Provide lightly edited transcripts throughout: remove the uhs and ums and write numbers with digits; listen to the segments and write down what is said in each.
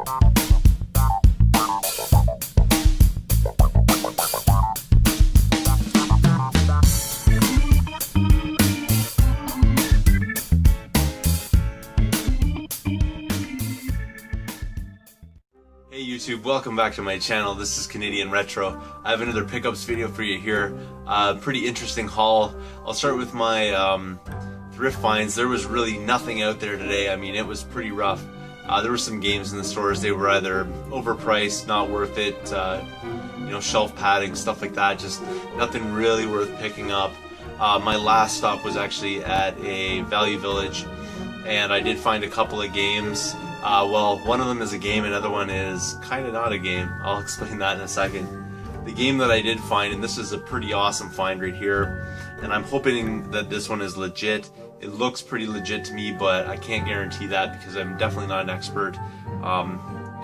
Hey YouTube, welcome back to my channel. This is Canadian Retro. I have another pickups video for you here. Pretty interesting haul. I'll start with my thrift finds. There was really nothing out there today. I mean, it was pretty rough. There were some games in the stores. They were either overpriced, not worth it, you know, shelf padding, stuff like that. Just nothing really worth picking up. My last stop was actually at a Value Village, and I did find a couple of games. Well, one of them is a game, another one is kind of not a game. I'll explain that in a second. The game that I did find, and this is a pretty awesome find right here, and I'm hoping that this one is legit. It looks pretty legit to me, but I can't guarantee that because I'm definitely not an expert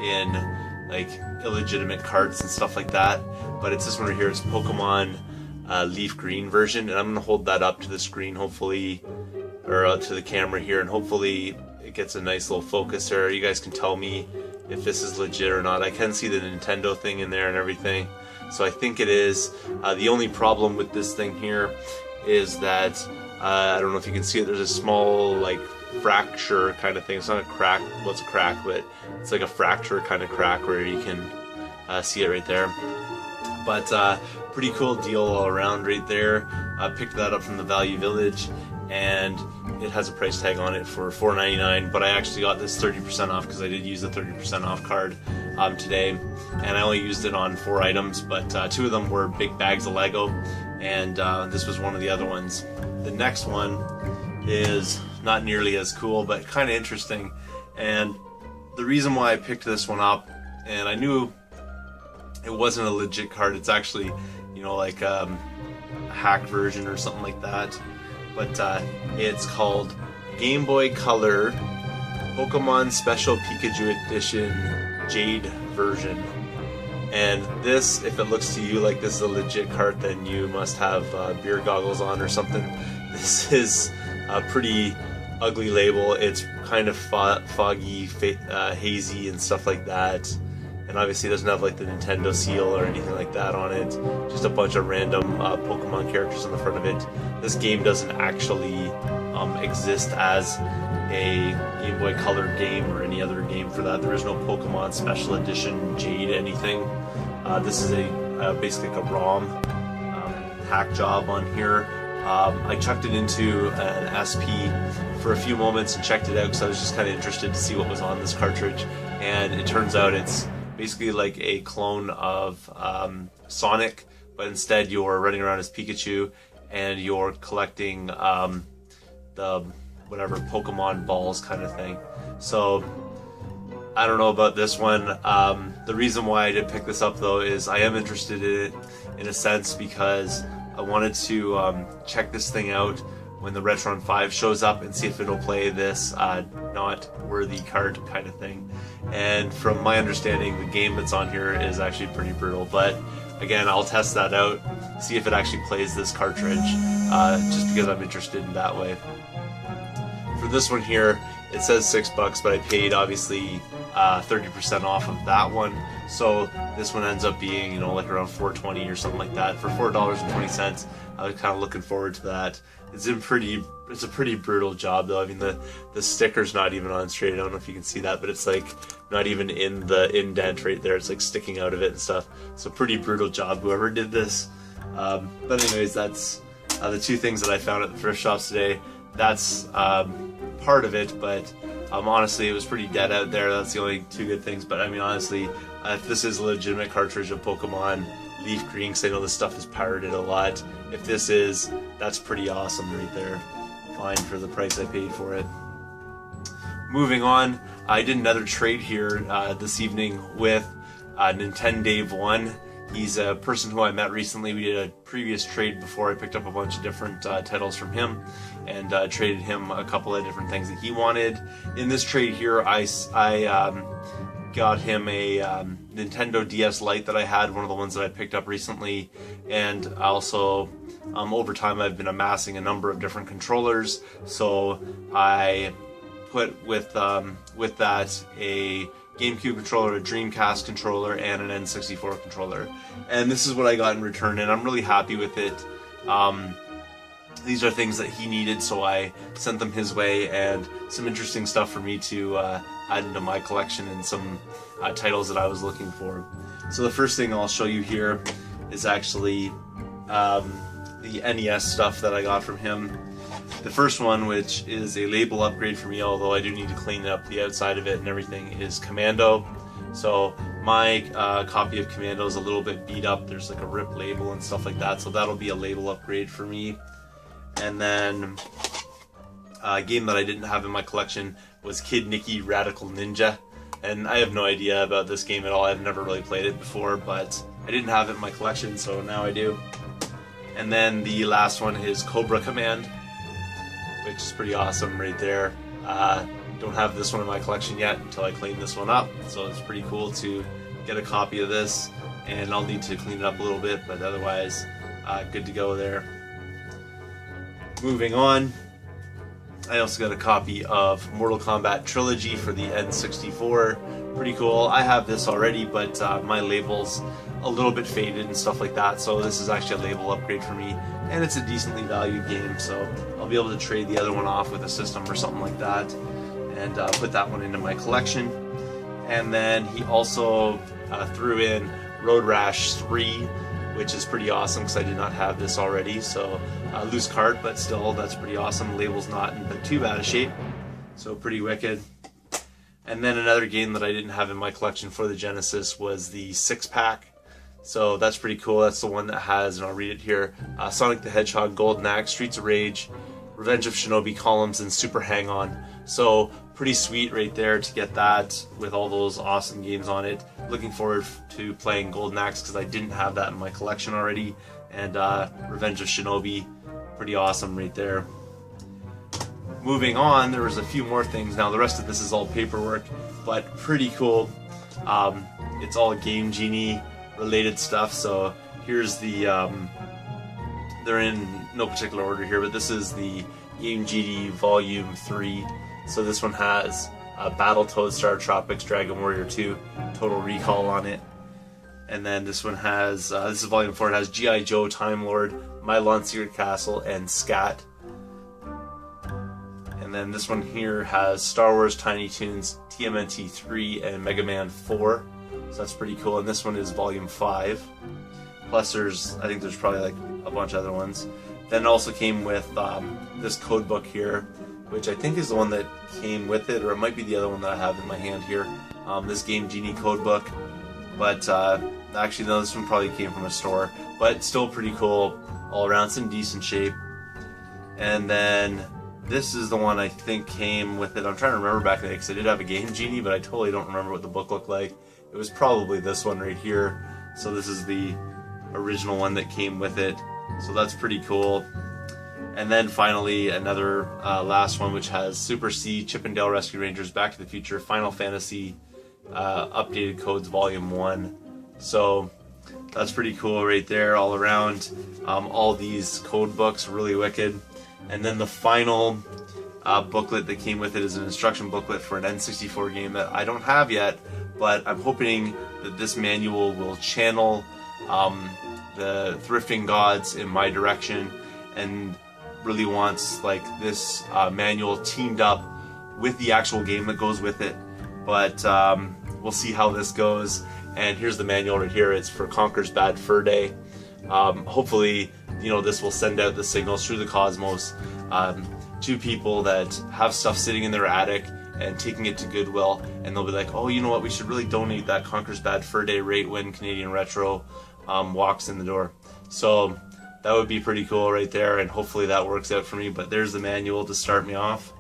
in like illegitimate carts and stuff like that. But it's this one right here. It's Pokemon Leaf Green version, and I'm gonna hold that up to the screen, hopefully, or to the camera here, and hopefully it gets a nice little focus there. You guys can tell me if this is legit or not. I can see the Nintendo thing in there and everything, so I think it is. The only problem with this thing here is that I don't know if you can see it, there's a small like fracture kind of thing. It's not a crack, well it's a crack, but it's like a fracture kind of crack where you can see it right there. But pretty cool deal all around right there. I picked that up from the Value Village, and it has a price tag on it for $4.99, but I actually got this 30% off because I did use the 30% off card today, and I only used it on 4 items, but 2 of them were big bags of Lego, and this was one of the other ones. The next one is not nearly as cool, but kind of interesting, and the reason why I picked this one up, and I knew it wasn't a legit card, it's actually, you know, like a hack version or something like that. But it's called Game Boy Color Pokemon Special Pikachu Edition Jade version. And this, if it looks to you like this is a legit card, then you must have beer goggles on or something. This is a pretty ugly label. It's kind of foggy, hazy and stuff like that. And obviously it doesn't have like the Nintendo seal or anything like that on it. Just a bunch of random Pokemon characters on the front of it. This game doesn't actually exist as a Game Boy Color game or any other game for that. There is no Pokemon Special Edition Jade anything. This is basically like a ROM hack job on here. I chucked it into an SP for a few moments and checked it out because I was just kind of interested to see what was on this cartridge. And it turns out it's basically like a clone of Sonic, but instead you're running around as Pikachu and you're collecting the whatever Pokemon balls kind of thing. So I don't know about this one. The reason why I did pick this up though is I am interested in it in a sense because I wanted to check this thing out when the Retron 5 shows up and see if it'll play this not worthy card kind of thing. And from my understanding, the game that's on here is actually pretty brutal, but again, I'll test that out, see if it actually plays this cartridge, just because I'm interested in that way. For this one here, it says $6, but I paid obviously 30% off of that one, so this one ends up being, you know, like around $4.20 or something like that. For $4.20, I was kind of looking forward to that. It's a pretty brutal job though. I mean, the sticker's not even on straight. I don't know if you can see that, but it's like not even in the indent right there. It's like sticking out of it and stuff. So pretty brutal job, whoever did this. But anyways, that's the 2 things that I found at the thrift shops today. That's part of it, but honestly, it was pretty dead out there. That's the only 2 good things. But I mean, honestly, if this is a legitimate cartridge of Pokemon Leaf Green, because I know this stuff is pirated a lot, if this is, that's pretty awesome right there. Fine for the price I paid for it. Moving on, I did another trade here this evening with Nintendave1. He's a person who I met recently. We did a previous trade before. I picked up a bunch of different titles from him and traded him a couple of different things that he wanted. In this trade here, I got him a Nintendo DS Lite that I had, one of the ones that I picked up recently, and also over time I've been amassing a number of different controllers, so I put with that a GameCube controller, a Dreamcast controller, and an N64 controller. And this is what I got in return, and I'm really happy with it. These are things that he needed, so I sent them his way, and some interesting stuff for me to add into my collection, and some titles that I was looking for. So the first thing I'll show you here is actually the NES stuff that I got from him. The first one, which is a label upgrade for me, although I do need to clean up the outside of it and everything, is Commando. So my copy of Commando is a little bit beat up. There's like a ripped label and stuff like that, so that'll be a label upgrade for me. And then a game that I didn't have in my collection was Kid Nicky Radical Ninja. And I have no idea about this game at all. I've never really played it before, but I didn't have it in my collection, so now I do. And then the last one is Cobra Command, which is pretty awesome right there. Don't have this one in my collection yet until I clean this one up, so it's pretty cool to get a copy of this, and I'll need to clean it up a little bit, but otherwise good to go there. Moving on, I also got a copy of Mortal Kombat Trilogy for the N64. Pretty cool. I have this already, but my label's a little bit faded and stuff like that, so this is actually a label upgrade for me, and it's a decently valued game, so I'll be able to trade the other one off with a system or something like that, and put that one into my collection. And then he also threw in Road Rash 3, which is pretty awesome because I did not have this already. So loose card, but still, that's pretty awesome. The label's not in too bad a shape, so pretty wicked. And then another game that I didn't have in my collection for the Genesis was the 6-pack. So that's pretty cool. That's the one that has, and I'll read it here, Sonic the Hedgehog, Golden Axe, Streets of Rage, Revenge of Shinobi, Columns, and Super Hang-On. So pretty sweet right there to get that with all those awesome games on it. Looking forward to playing Golden Axe because I didn't have that in my collection already. And Revenge of Shinobi, pretty awesome right there. Moving on, there was a few more things. Now the rest of this is all paperwork, but pretty cool. It's all Game Genie related stuff. So here's the, they're in no particular order here, but this is the Game Genie Volume 3. So this one has Battletoads, Star Tropics, Dragon Warrior 2, Total Recall on it. And then this one has, this is Volume 4, it has G.I. Joe, Time Lord, Mylon Secret Castle, and Scat. And then this one here has Star Wars, Tiny Toons, TMNT 3, and Mega Man 4. So that's pretty cool. And this one is Volume 5. Plus I think there's probably like a bunch of other ones. Then it also came with this code book here, which I think is the one that came with it, or it might be the other one that I have in my hand here. This Game Genie code book. But actually, no, this one probably came from a store. But still pretty cool all around. It's in decent shape. And then this is the one I think came with it. I'm trying to remember back then because I did have a Game Genie, but I totally don't remember what the book looked like. It was probably this one right here. So this is the original one that came with it. So that's pretty cool. And then finally another last one, which has Super C, Chip and Dale Rescue Rangers, Back to the Future, Final Fantasy Updated Codes Volume 1. So that's pretty cool right there all around. All these code books, really wicked. And then the final booklet that came with it is an instruction booklet for an N64 game that I don't have yet, but I'm hoping that this manual will channel the thrifting gods in my direction, and really wants like this manual teamed up with the actual game that goes with it. But we'll see how this goes. And here's the manual right here. It's for Conker's Bad Fur Day. Hopefully, you know, this will send out the signals through the cosmos to people that have stuff sitting in their attic and taking it to Goodwill, and they'll be like, oh, you know what, we should really donate that Conker's Bad Fur Day right when Canadian Retro walks in the door. So that would be pretty cool right there, and hopefully that works out for me. But there's the manual to start me off.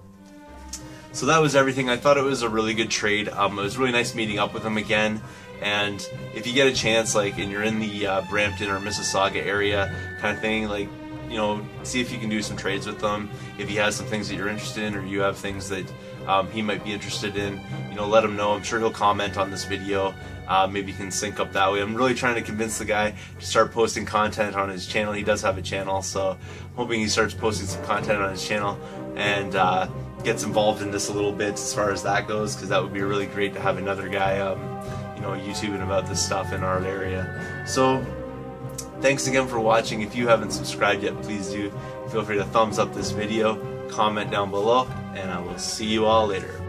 So that was everything. I thought it was a really good trade. It was really nice meeting up with him again. And if you get a chance, like, and you're in the Brampton or Mississauga area kind of thing, like, you know, see if you can do some trades with them. If he has some things that you're interested in, or you have things that he might be interested in, you know, let him know. I'm sure he'll comment on this video. Maybe you can sync up that way. I'm really trying to convince the guy to start posting content on his channel. He does have a channel, so I'm hoping he starts posting some content on his channel. And gets involved in this a little bit as far as that goes, because that would be really great to have another guy, you know, YouTubing about this stuff in our area. So thanks again for watching. If you haven't subscribed yet, please do. Feel free to thumbs up this video, comment down below, and I will see you all later.